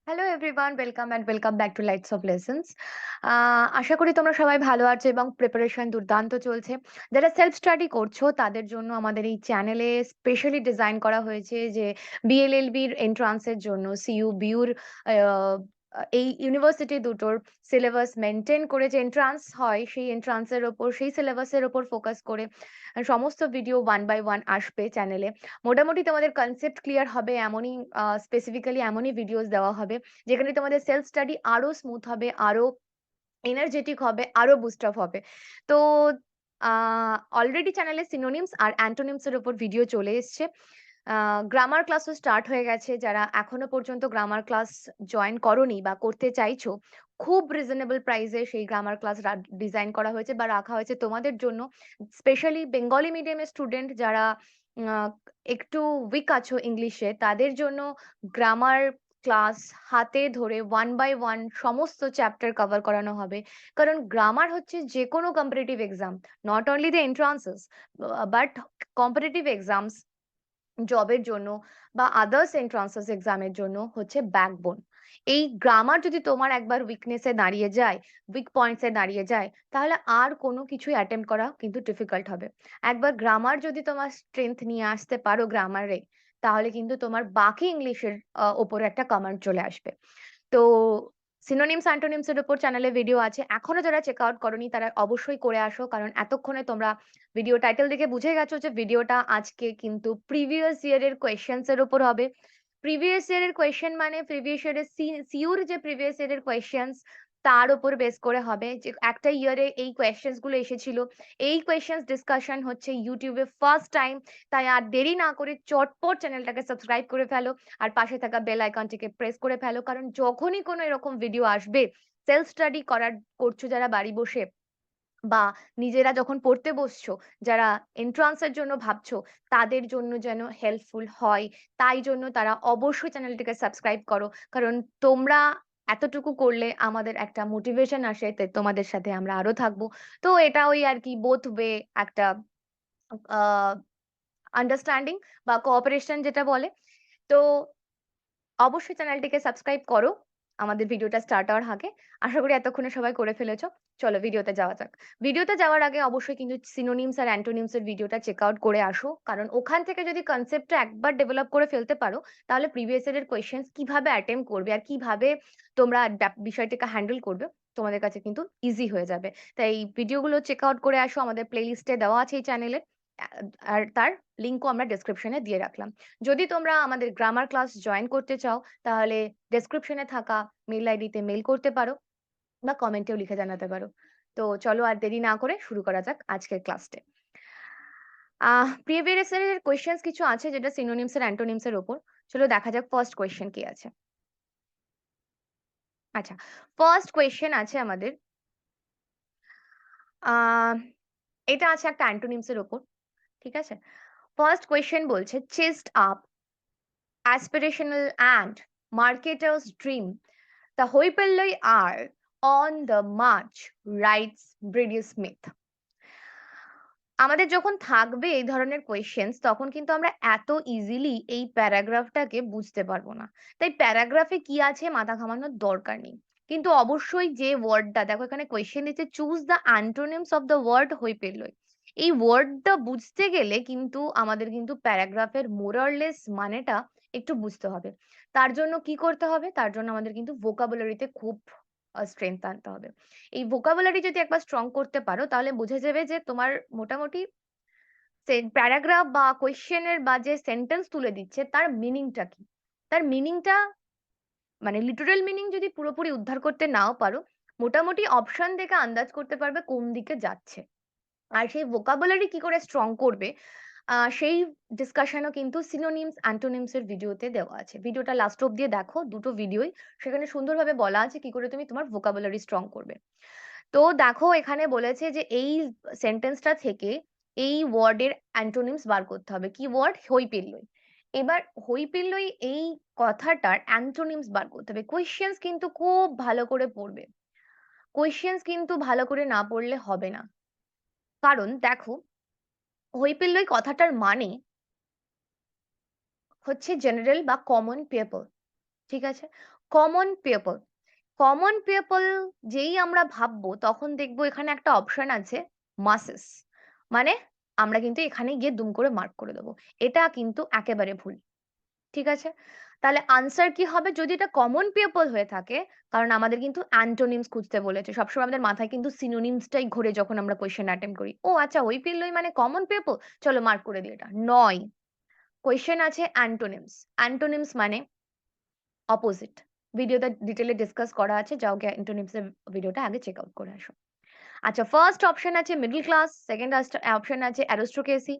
Hello everyone, welcome back to lights of lessons. আশা করি তোমরা সবাই ভালো আছো এবং প্রিপারেশন দুর্দান্ত চলছে। যারা সেলফ স্টাডি করছো তাদের জন্য আমাদের এই চ্যানেলে স্পেশালি ডিজাইন করা হয়েছে যে বিএলএলবির এন্ট্রান্সের জন্য সিইউ বিউর এই ইউনিভার্সিটি দুটোর সিলেবাস মেনটেন করে যে এন্ট্রান্স হয় সেই এন্ট্রান্সের ওপর সেই সিলেবাসের ওপর ফোকাস করে সমস্ত ভিডিও ওয়ান বাই ওয়ান আসবে চ্যানেলে। মোটামুটি তোমাদের কনসেপ্ট ক্লিয়ার হবে এমনই স্পেসিফিক্যালি এমনই ভিডিওস দেওয়া হবে যেখানে তোমাদের সেলফ স্টাডি আরো স্মুথ হবে, আরো এনার্জেটিক হবে, আরো বুস্ট আপ হবে। তো অলরেডি চ্যানেলে সিনোনিমস আর অ্যান্টোনিমস এর উপর ভিডিও চলে এসছে। গ্রামার ক্লাসও স্টার্ট হয়ে গেছে। যারা এখনো পর্যন্ত গ্রামার ক্লাস জয়েন করোনি বা করতে চাইছো, খুব রিজনেবল প্রাইসে সেই গ্রামার ক্লাস ডিজাইন করা হয়েছে বা রাখা হয়েছে তোমাদের জন্য। স্পেশালি বেঙ্গলি মিডিয়ামের স্টুডেন্ট যারা আহ, একটু উইক আছো ইংলিশে, তাদের জন্য গ্রামার ক্লাস হাতে ধরে ওয়ান বাই ওয়ান সমস্ত চ্যাপ্টার কভার করানো হবে। কারণ গ্রামার হচ্ছে যে কোনো competitive exam, not only the entrances, but competitive exams, জবের জন্য বা আদার্স এন্ট্রান্সেস এক্সামের জন্য হচ্ছে ব্যাকবোন। এই গ্রামার যদি তোমার একবার উইকনেসে দাঁড়িয়ে যায়, উইক পয়েন্টসে দাঁড়িয়ে যায়, তাহলে আর কোনো কিছুই অ্যাটেম্প্ট করা কিন্তু ডিফিকাল্ট হবে। একবার গ্রামার যদি তোমার স্ট্রেংথ নিয়ে আসতে পারো গ্রামারে, তাহলে কিন্তু তোমার বাকি ইংলিশের ওপরে একটা কমান্ড চলে আসবে। তো সিনোনিমস অ্যান্টোনিমস এর উপর চ্যানেলে ভিডিও আছে। এখনো যারা চেক আউট করোনি তারা অবশ্যই করে আসো, কারণ এতক্ষণে তোমরা ভিডিও টাইটেল দেখে বুঝে গেছো যে ভিডিওটা আজকে কিন্তু প্রিভিয়াস ইয়ার এর কোয়েশ্চেন্স এর উপর হবে। প্রিভিয়াস ইয়ার এর কোয়েশ্চেন মানে প্রিভিয়াস ইয়ার এর সিইউর যে প্রিভিয়াস ইয়ার এর কোয়েশ্চেন্স, তার উপর বেস করে হবে যে একটা ইয়ারে এই কোয়েশ্চেন্স গুলো এসেছিল। এই কোয়েশ্চেন্স ডিসকাশন হচ্ছে ইউটিউবে ফার্স্ট টাইম। তাই আর দেরি না করে চটপট চ্যানেলটাকে সাবস্ক্রাইব করে ফেলো আর পাশে থাকা বেল আইকনটিকে প্রেস করে ফেলো, কারণ যখনই কোনো এরকম ভিডিও আসবে, সেলফ স্টাডি করছো যারা বাড়ি বসে, বা নিজেরা যখন পড়তে বসছো, যারা এন্ট্রান্সের জন্য ভাবছো, তাদের জন্য যেন হেল্পফুল হয়, তাই জন্য তারা অবশ্যই চ্যানেলটিকে সাবস্ক্রাইব করো। কারণ তোমরা এতটুকু করলে আমাদের একটা মোটিভেশন আসে, তাই তোমাদের সাথে আমরা আরো থাকবো। তো এটা ওই আর কি বোথ ওয়ে একটা আহ আন্ডারস্ট্যান্ডিং বা কোঅপারেশন যেটা বলে। তো অবশ্যই চ্যানেলটিকে সাবস্ক্রাইব করো আমাদের ভিডিওটা স্টার্ট হওয়ার আগে। আশা করি এতক্ষণে সবাই করে ফেলেছো। চলো ভিডিওতে যাওয়া যাক। ভিডিওতে যাওয়ার আগে অবশ্যই কিন্তু সিনোনিমস আর অ্যান্টোনিমস এর ভিডিওটা চেক আউট করে আসো, কারণ ওখান থেকে যদি কনসেপ্টটা একবার ডেভেলপ করে ফেলতে পারো, তাহলে প্রিভিয়াস ইয়ারের কোয়েশ্চেন্স কিভাবে অ্যাটেম্প করবে আর কিভাবে তোমরা বিষয়টাকে হ্যান্ডেল করবে, তোমাদের কাছে কিন্তু ইজি হয়ে যাবে। তাই এই ভিডিওগুলো চেক আউট করে আসো। আমাদের প্লেলিস্টে দেওয়া আছে এই চ্যানেলে, আর তার লিঙ্কও আমরা ডেসক্রিপশনে দিয়ে রাখলাম। যদি তোমরা আমাদের গ্রামার ক্লাস জয়েন করতে চাও, তাহলে ডেসক্রিপশনে থাকা মেল আইডিতে মেল করতে পারো বা কমেন্টেও লিখে জানাতে পারো। তো চলো আর দেরি না করে শুরু করা যাক আজকের ক্লাসটা। প্রিভিয়াস এর কোয়েশ্চেন্স কিছু আছে যেটা সিনোনিমস এর অ্যান্টোনিমস এর উপর। চলো দেখা যাক ফার্স্ট কোয়েশ্চেন কি আছে। আচ্ছা, ফার্স্ট কোয়েশ্চেন আছে আমাদের, আহ এটা আছে একটা অ্যান্টোনিমস এর উপর। ঠিক আছে, ফার্স্ট কোয়েশ্চেন বলছে chest up, aspirational and marketer's dream, the Hoipillai are on the march, writes Brady Smith. আমাদের যখন থাকবে এই ধরনের কোয়েশ্চেন্স, তখন কিন্তু আমরা এত ইজিলি এই প্যারাগ্রাফটাকে বুঝতে পারবো না। তাই প্যারাগ্রাফে কি আছে মাথা ঘামানোর দরকার নেই। কিন্তু অবশ্যই যে ওয়ার্ডটা দেখো এখানে কোয়েশ্চেন দিচ্ছে, choose the antonyms of the word হইপেলই। এই ওয়ার্ডটা বুঝতে গেলে কিন্তু আমাদের কিন্তু প্যারাগ্রাফের মোরারলেস মানেটা একটু বুঝতে হবে। তার জন্য কি করতে হবে? তার জন্য আমাদের কিন্তু ভোকাবুলারিতে খুব স্ট্রেংথ আনতে হবে। এই ভোকাবুলারি যদি একবার স্ট্রং করতে পারো, তাহলে বুঝে যাবে যে তোমার মোটামুটি প্যারাগ্রাফ বা কোয়েশ্চেনের বা যে সেন্টেন্স তুলে দিচ্ছে তার মিনিংটা কি, তার মিনিংটা মানে লিটারাল মিনিং যদি পুরোপুরি উদ্ধার করতে নাও পারো, মোটামুটি অপশন দেখে আন্দাজ করতে পারবে কোন দিকে যাচ্ছে। আর সেই ভোকাবুলারি কি করে স্ট্রং করবে, সেই ডিসকাশনও কিন্তু সিনোনিমস অ্যান্টোনিমস এর ভিডিওতে দেওয়া আছে। ভিডিওটা লাস্ট অব্দি দেখো, দুটো ভিডিওই, সেখানে সুন্দরভাবে বলা আছে কি করে তুমি তোমার ভোকাবুলারি স্ট্রং করবে। তো দেখো এখানে বলেছে যে এই সেন্টেন্সটা থেকে এই ওয়ার্ডের অ্যান্টোনিমস বার করতে হবে। কি ওয়ার্ড? হইপিল্লই। এবার হইপিল্লই এই কথাটার অ্যান্টোনিমস বার করতে হবে। কোয়েশ্চেন্স কিন্তু খুব ভালো করে পড়বে, কোয়েশ্চেন্স কিন্তু ভালো করে না পড়লে হবে না। কারণ দেখো, হইপিল্লই কথাটার মানে হচ্ছে জেনারেল বা কমন পিপল। ঠিক আছে? কমন পিপল, কমন পিপল যেই আমরা ভাববো তখন দেখবো এখানে একটা অপশন আছে মাসেস, মানে আমরা কিন্তু এখানে গিয়ে দুম করে মার্ক করে দেবো। এটা কিন্তু একেবারে ভুল। ঠিক আছে? তাহলে আনসার কি হবে যদি এটা কমন পিপল হয়ে থাকে? কারণ আমাদের কিন্তু অ্যান্টোনিমস খুঁজতে বলেছে। সবসময় আমাদের মাথায় কিন্তু সিনোনিমসটাই ঘোরে যখন আমরা কোয়েশ্চেন অ্যাটেম্প্ট করি। ও আচ্ছা, ওই পিপলই মানে কমন পিপল? চলো মার্ক করে দিই এটা। নয়। কোয়েশ্চেন আছে অ্যান্টোনিমস। অ্যান্টোনিমস মানে অপোজিট। ভিডিওতে ডিটেইলে ডিসকাস করা আছে। যাও গিয়ে অ্যান্টোনিমস এর ভিডিওটা আগে চেক আউট করে আসো। আচ্ছা, ফার্স্ট অপশন আছে মিডল ক্লাস, সেকেন্ড অপশন আছে অ্যারিস্টোক্রেসি,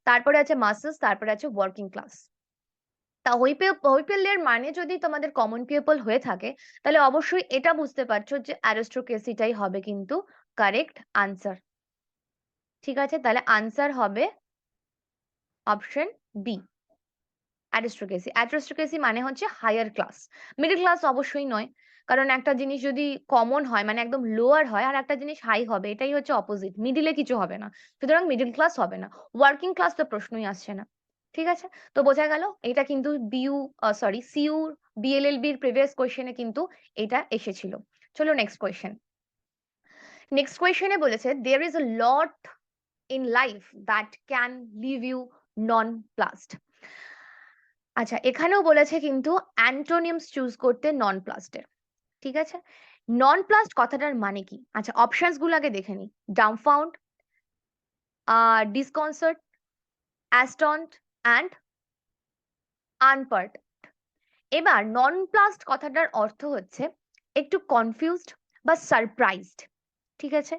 তারপরে আছে মাসেস, তারপরে আছে ওয়ার্কিং ক্লাস। তা হৈপিলের মানে যদি তোমাদের কমন পিপল হয়ে থাকে তাহলে অবশ্যই এটা বুঝতে পারছো যে অ্যারিস্টোক্রেসিটাই হবে কিন্তু কারেক্ট আনসার। ঠিক আছে, তাহলে আনসার হবে অপশন বি, অ্যারিস্টোক্রেসি। অ্যারিস্টোক্রেসি মানে হচ্ছে হায়ার ক্লাস, মিডল ক্লাস অবশ্যই নয়। কারণ একটা জিনিস যদি কমন হয় মানে একদম লোয়ার হয়, আর একটা জিনিস হাই হবে, এটাই হচ্ছে অপোজিট। মিডিলে কিছু হবে না, সুতরাং মিডল ক্লাস হবে না। ওয়ার্কিং ক্লাস তো প্রশ্নই আসছে না। ঠিক আছে, তো বোঝা গেল এটা কিন্তু সিইউ বিএলএলবির প্রিভিয়াস কোয়েশ্চেনে কিন্তু এটা এসেছিল। চলো নেক্সট কোয়েশ্চেন। নেক্সট কোয়েশ্চেনে বলেছে there is a lot in life that can leave you nonplussed. আচ্ছা, এখানেও বলেছে কিন্তু অ্যান্টোনিমস চুজ করতে নন প্লাসড। ঠিক আছে, নন প্লাসড কথাটার মানে কি? আচ্ছা, অপশনস গুলো আগে দেখে নিই। ডাম্বফাউন্ড, ডিসকনসার্ট, অ্যাস্টন্ট অ্যান্ড আনপার্ট। এবার নন প্লাসড কথাটার অর্থ হচ্ছে একটু কনফিউজড বা সারপ্রাইজড। ঠিক আছে,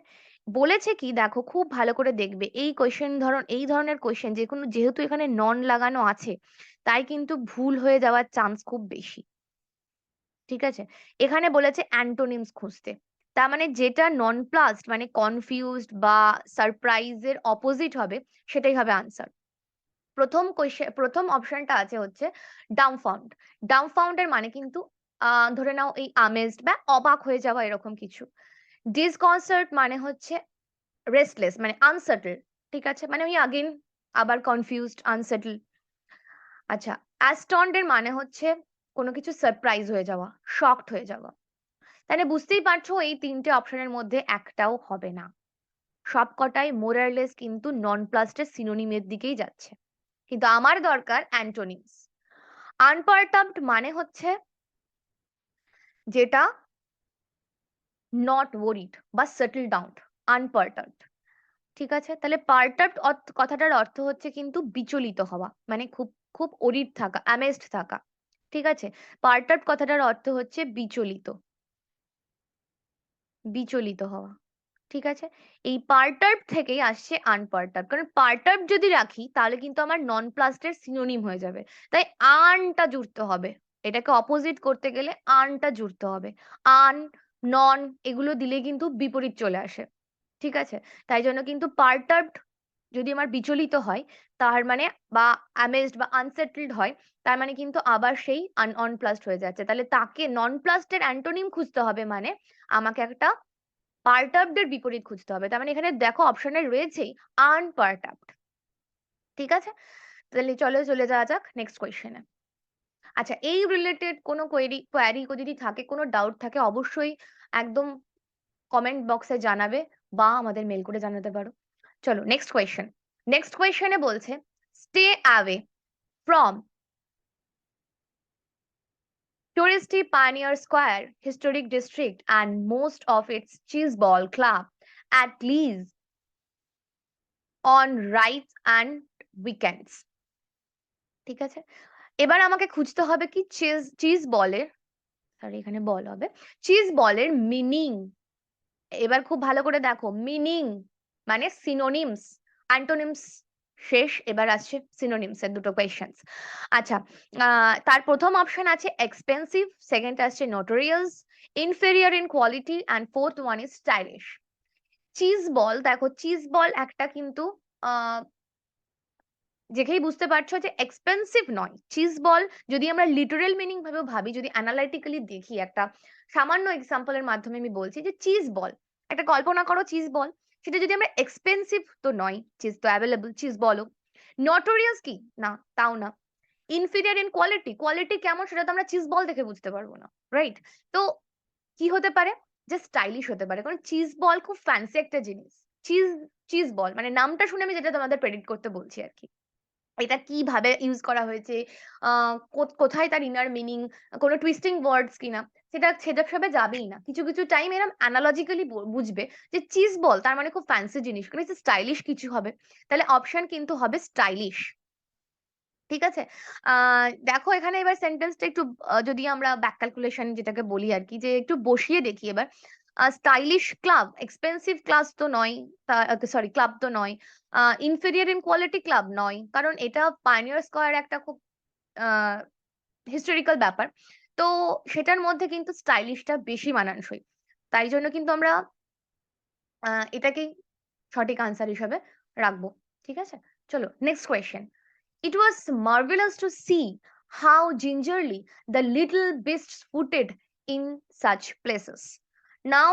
বলেছে কি দেখো, খুব ভালো করে দেখবে এই ধরনের কোয়েশ্চেন যেহেতু এখানে নন লাগানো আছে, তাই কিন্তু ভুল হয়ে যাওয়ার চান্স খুব বেশি। ঠিক আছে, এখানে বলেছে অ্যান্টোনিমস খুঁজতে, তার মানে যেটা নন প্লাসড মানে কনফিউজড বা সারপ্রাইজের অপোজিট হবে সেটাই হবে আনসার। প্রথম অপশনটা আছে হচ্ছে ডাম্বফাউন্ড। ডাম্বফাউন্ড এর মানে কিন্তু ধরে নাও এই আমেজড বা অবাক হয়ে যাওয়া এরকম কিছু। ডিসকনসার্ট মানে হচ্ছে রেস্টলেস মানে আনসেটেল। ঠিক আছে, মানে ওই আগেন আবার কনফিউজড আনসেটেল। আচ্ছা, অ্যাস্টন্ড এর মানে হচ্ছে কোনো কিছু সারপ্রাইজ হয়ে যাওয়া, শকড হয়ে যাওয়া। তাহলে বুঝতেই পারছো এই তিনটে অপশনের মধ্যে একটাও হবে না। সবকটাই মোরারলেস কিন্তু নন প্লাসড সিনোনিমের দিকেই যাচ্ছে, কিন্তু আমার দরকার অ্যান্টোনিমস। আনপারটার্বড মানে হচ্ছে যেটা নট ওরিড বা সেটেল ডাউন, আনপারটার্বড। ঠিক আছে, তাহলে পারটার্বড কথাটার অর্থ হচ্ছে কিন্তু বিচলিত হওয়া, মানে খুব খুব ওরিড থাকা, অ্যামেজড থাকা। ঠিক আছে, পারটার্বড কথাটার অর্থ হচ্ছে বিচলিত, বিচলিত হওয়া। ঠিক আছে, এই পারটার্ব থেকেই আসছে আনপারটার্ব। কারণ পারটার্ব যদি রাখি তাহলে কিন্তু আমার নন প্লাসড সিনোনিম হয়ে যাবে, তাই আনটা জুড়তে হবে। এটাকে অপোজিট করতে গেলে আনটা জুড়তে হবে। আন, নন এগুলো দিলে কিন্তু বিপরীত চলে আসে। ঠিক আছে, তাই জন্য কিন্তু পারটার্বড যদি আমার বিচলিত হয় তার মানে, বা অ্যামেজড বা আনসেটেলড হয়, তার মানে কিন্তু আবার সেই অনপ্লাসড হয়ে যাচ্ছে। তাহলে তাকে নন প্লাসড এর অ্যান্টোনিম খুঁজতে হবে, মানে আমাকে একটা পার্টার্বড এর বিপরীত খুঁজতে হবে। তার মানে এখানে দেখো অপশনে রয়েছেই আনপার্টার্বড। ঠিক আছে, তাহলে চলো চলে যাওয়া যাক নেক্সট কোয়েশ্চেনে। আচ্ছা, এই রিলেটেড কোনো কোয়ারি যদি থাকে, কোনো ডাউট থাকে, অবশ্যই একদম কমেন্ট বক্সে জানাবে বা আমাদের মেল করে জানাতে পারো। চলো নেক্সট কোয়েশ্চেন। নেক্সট কোয়েশ্চেনে বলছে stay away from touristy Pioneer Square historic district and most of its cheeseball club at least on rights and weekends. ঠিক আছে, এবার আমাকে খুঁজতে হবে কি চিজ বলের, সরি এখানে বল হবে, চিজ বলের মিনিং। এবার খুব ভালো করে দেখো, মিনিং মানে সিনোনিমস, অ্যান্টোনিমস শেষ, এবার আসছে সিনোনিমস এর দুটো কোয়েশ্চেন্স। আচ্ছা, তার প্রথম অপশন আছে এক্সপেন্সিভ, সেকেন্ড আসছে notorious, inferior in quality and fourth one is stylish. Cheese ball, দেখো চিজ বল একটা কিন্তু দেখেই বুঝতে পারছো যে এক্সপেন্সিভ নয়। চিজ বল যদি আমরা লিটারাল মিনিং ভাবে ভাবি, যদি অ্যানালাইটিক্যালি দেখি, একটা সামান্য এক্সাম্পলের মাধ্যমে আমি বলছি যে চিজ বল, একটা কল্পনা করো চিজ বল, সেটা যদি আমরা এক্সপেন্সিভ তো নয়, চিজ তো অ্যাভেলেবল, চিজ বলো। নটোরিয়াস কি না, তাও না। ইনফিরিয়ার ইন কোয়ালিটি, কোয়ালিটি কেমন সেটা তো আমরা চিজ বল দেখে বুঝতে পারবো না, রাইট? তো কি হতে পারে, যে স্টাইলিশ হতে পারে, কারণ চিজ বল খুব ফ্যান্সি একটা জিনিস। চিজ চিজ বল মানে নামটা শুনে আমি যেটা তোমাদের প্রেডিক্ট করতে বলছি আর কি, এটা কিভাবে ইউজ করা হয়েছে, কোথায় তার ইনার মিনিং, কোনো টুইস্টিং ওয়ার্ডস কিনা, সেটা সেসব সবে যাবেই না। কিছু কিছু টাইম এরম অ্যানালজিক্যালি বুঝবে যে চিজ বল তার মানে খুব ফ্যান্সি জিনিস, স্টাইলিশ কিছু হবে। তাহলে অপশন কিন্তু হবে স্টাইলিশ। ঠিক আছে? দেখো এখানে এবার সেন্টেন্সটা একটু যদি আমরা ব্যাক ক্যালকুলেশন যেটাকে বলি আরকি, যে একটু বসিয়ে দেখি এবার। স্টাইলিশ ক্লাব, এক্সপেন্সিভ ক্লাস তো নয়, সরি ক্লাব তো নয়। ইনফেরিয়র ইন কোয়ালিটি ক্লাব নয়। কারণ এটা পায়োনিয়ার স্কয়ার একটা খুব আ হিস্টোরিক্যাল ব্যাপার। তো সেটার মধ্যে কিন্তু স্টাইলিশটা বেশি মানানসই। তাই জন্য কিন্তু আমরা এটাকেই সঠিক আনসার হিসাবে রাখবো। ঠিক আছে? চলো next question. It was marvelous to see how gingerly the little beasts footed in such places. Now,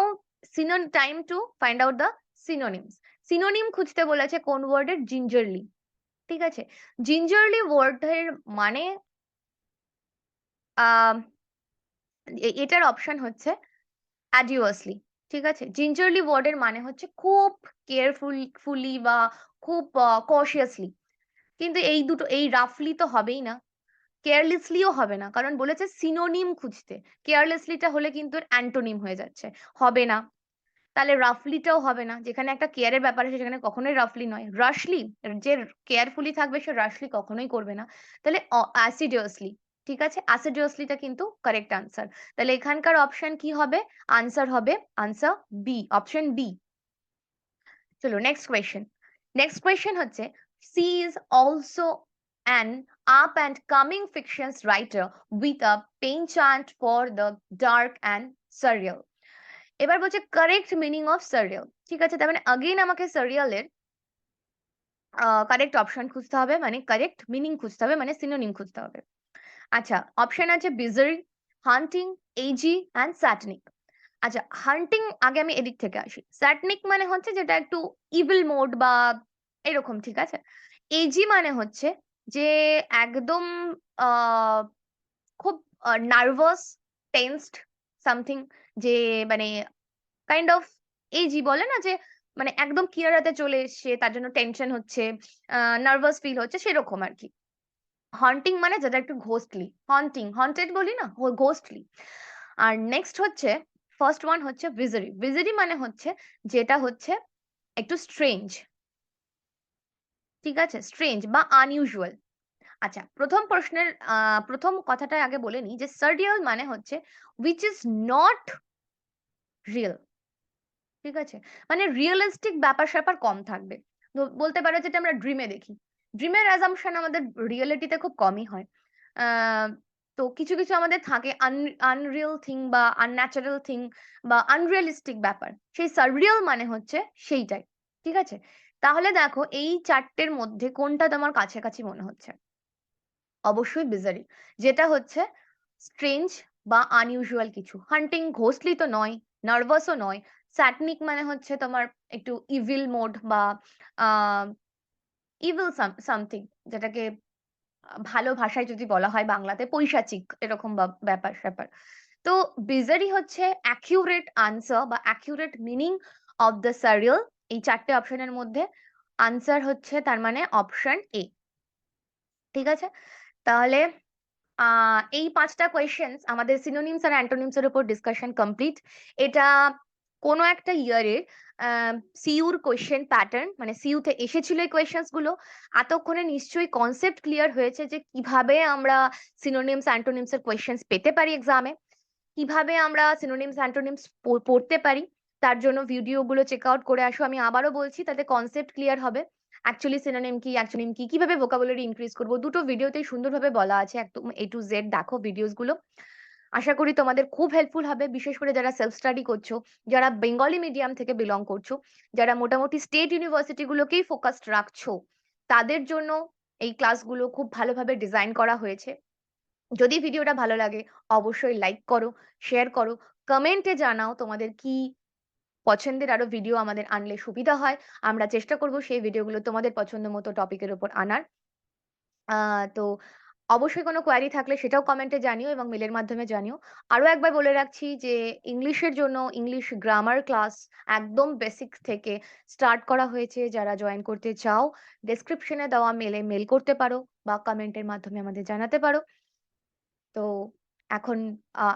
time to find out the synonyms. Synonym খুঁজতে বলেছে কোন ওয়ার্ডের? gingerly. ঠিক আছে? gingerly ওয়ার্ডের মানে আহ এটার অপশন হচ্ছে arduously. ঠিক আছে? gingerly ওয়ার্ডের মানে হচ্ছে খুব ফুলি বা খুব cautiously. কিন্তু এই দুটো, এই রাফলি তো হবেই না, কেয়ারলেসলিও হবে না, কারণ বলেছে সিনোনিম খুঁজতে। কেয়ারলেসলিটা হলে কিন্তু অ্যান্টোনিম হয়ে যাচ্ছে, হবে না। তাহলে রাফলিটাও হবে না, যেখানে একটা কেয়ারের ব্যাপার আছে সেখানে কখনোই রাফলি নয়। রাশলি, যে কেয়ারফুলি থাকবে সে রাশলি কখনোই করবে না। তাহলে অ্যাসিডিয়াসলি। ঠিক আছে, অ্যাসিডিয়াসলিটা কিন্তু কারেক্ট আনসার। তাহলে এখানকার অপশন কি হবে? আনসার হবে আনসার বি, অপশন বি। চলো নেক্সট কোয়েশ্চেন। নেক্সট কোয়েশ্চেন হচ্ছে, C is also an up and coming fictions writer with a penchant for the dark and surreal. এবার বলছে কারেক্ট মিনিং অফ সারিয়াল। ঠিক আছে, তার মানে আগেইন আমাকে সারিয়ালের কারেক্ট অপশন খুঁজতে হবে, মানে কারেক্ট মিনিং খুঁজতে হবে, মানে সিনোনিম খুঁজতে হবে। আচ্ছা, অপশন আছে বিজারি, হান্টিং, এজি অ্যান্ড স্যাটনিক। আচ্ছা, হান্টিং আগে আমি এদিক থেকে আসি। স্যাটনিক মানে হচ্ছে যেটা একটু ইভিল মোড বা এরকম, ঠিক আছে। এজি মানে হচ্ছে যে একদম আহ খুব নার্ভাস, টেন্সড সামথিং, যে মানে কাইন্ড অফ এজি বলে না, যে মানে একদম কিনারাতে চলে এসছে, তার জন্য টেনশন হচ্ছে, নার্ভাস ফিল হচ্ছে, সেরকম আর কি। হন্টিং মানে যেটা একটু ঘোস্টলি, হন্টিং, হন্টেড বলি না, ঘোস্টলি। আর নেক্সট হচ্ছে, ফার্স্ট ওয়ান হচ্ছে ভিজারি। ভিজারি মানে হচ্ছে যেটা হচ্ছে একটু স্ট্রেঞ্জ। ঠিক আছে, স্ট্রেঞ্জ বা আনইউজুয়াল। আচ্ছা, প্রথম প্রশ্নের প্রথম কথাটা আগে বলে নিই, যে সার্ডিয়াল মানে হচ্ছে which is not real। ঠিক আছে, মানে রিয়েলিস্টিক ব্যাপার-স্যাপার কম থাকবে। বলতে পারো যেটা আমরা ড্রিমে দেখি। ড্রিমের অ্যাজাম্পশন আমাদের রিয়েলিটিতে খুব কমই হয়। আ তো কিছু কিছু আমাদের থাকে আনরিয়াল থিং বা আনন্যাচারাল থিং বা আনরিয়ালিস্টিক ব্যাপার। সেই সাররিয়াল মানে হচ্ছে সেইটাই। ঠিক আছে? তাহলে দেখো এই ৪ টের মধ্যে কোনটা তোমার কাছাকাছি মনে হচ্ছে? অবশ্যই বিজারি, যেটা হচ্ছে স্ট্রেঞ্জ বা আনইউজুয়াল কিছু। হান্টিং ঘোস্টলি তো নয়, নার্ভাসও নয়। স্যাটনিক মানে হচ্ছে তোমার একটু ইভিল মোড বা আহ ইভিল সামথিং, যেটাকে ভালো ভাষায় যদি বলা হয় বাংলাতে পৈশাচিক এরকম ব্যাপার স্যাপার। তো বিজারি হচ্ছে অ্যাকিউরেট আনসার বা অ্যাকিউরেট মিনিং অফ দ্য সারিয়াল। এই ৪ টে অপশনের মধ্যে আনসার হচ্ছে তার মানে অপশন এ। ঠিক আছে? তাহলে এই ৫ টা কোয়েশ্চেনস আমাদের সিনোনিমস আর অ্যান্টোনিমস এর উপর ডিসকাশন কমপ্লিট। এটা কোনো একটা ইয়ারে আ সিইউর কোয়েশ্চেন প্যাটার্ন, মানে সিইউ তে এসেছিল এই কোয়েশ্চেনস গুলো। এতক্ষণে নিশ্চয়ই কনসেপ্ট ক্লিয়ার হয়েছে যে কিভাবে আমরা সিনোনিমস, অ্যান্টোনিমস এর কোয়েশ্চেনস পেতে পারি এক্সামে। কিভাবে আমরা সিনোনিমস, অ্যান্টোনিমস পড়তে পারি। তার জন্য ভিডিওগুলো চেক আউট করে আসো। আমি আবারও বলছি, তাতে কনসেপ্ট ক্লিয়ার হবে। অ্যাকচুয়ালি সিনোনিম কি, অ্যান্টোনিম কি, কিভাবে ভোকাবুলারি ইনক্রিজ করব, দুটো ভিডিওতেই সুন্দরভাবে বলা আছে। একদম A to Z দেখো ভিডিওস গুলো। আশা করি তোমাদের খুব হেল্পফুল হবে, বিশেষ করে যারা সেলফ স্টাডি করছো, যারা বেঙ্গলি মিডিয়াম থেকে বিলং করছো, যারা মোটামুটি স্টেট ইউনিভার্সিটি গুলোকেই ফোকাসড রাখছো, তাদের জন্য এই ক্লাসগুলো খুব ভালোভাবে ডিজাইন করা হয়েছে। যদি ভিডিওটা ভালো লাগে অবশ্যই লাইক করো, শেয়ার করো, কমেন্টে জানাও তোমাদের কি পছন্দের আরো ভিডিও আমাদের আনলে সুবিধা হয়। আমরা চেষ্টা করব সেই ভিডিওগুলো তোমাদের পছন্দ মতো টপিকের উপর আনার। তো অবশ্যই কোনো কোয়েরি থাকলে সেটাও কমেন্টে জানিও এবং মেইলের মাধ্যমে জানিও। আরো একবার বলে রাখছি যে ইংলিশের জন্য ইংলিশ গ্রামার ক্লাস একদম বেসিক থেকে স্টার্ট করা হয়েছে। যারা জয়েন করতে চাও ডেসক্রিপশনে দেওয়া মেইলে মেইল করতে পারো বা কমেন্টের মাধ্যমে আমাদের জানাতে পারো। তো এখন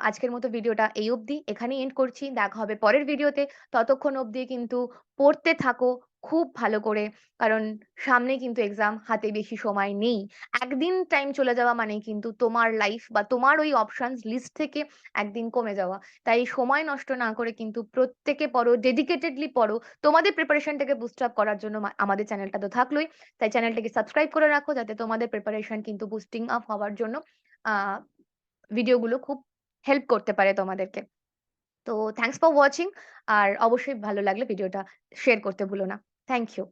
আজকের মতো ভিডিওটা এই অবধি। এখানেই এন্ড করছি। দেখা হবে পরের ভিডিওতে। ততক্ষণ অবধি কিন্তু পড়তে থাকো খুব ভালো করে। কারণ সামনে কিন্তু এক্সাম, হাতে বেশি সময় নেই। একদিন টাইম চলে যাওয়া মানেই কিন্তু তোমার লাইফ বা তোমার ওই অপশনস লিস্ট থেকে একদিন কমে যাওয়া। তাই সময় নষ্ট না করে কিন্তু প্রত্যেকে পড়ো, ডেডিকেটেডলি পড়ো। তোমাদের প্রিপারেশনটাকে বুস্ট আপ করার জন্য আমাদের চ্যানেলটা তো থাকলোই। তাই চ্যানেলটাকে সাবস্ক্রাইব করে রাখো যাতে তোমাদের প্রিপারেশন কিন্তু বুস্টিং আপ হওয়ার জন্য আ ভিডিওগুলো খুব হেল্প করতে পারে তোমাদেরকে। তো থ্যাংকস ফর ওয়াচিং আর অবশ্যই ভালো লাগলে ভিডিওটা শেয়ার করতে ভুলো না। Thank you.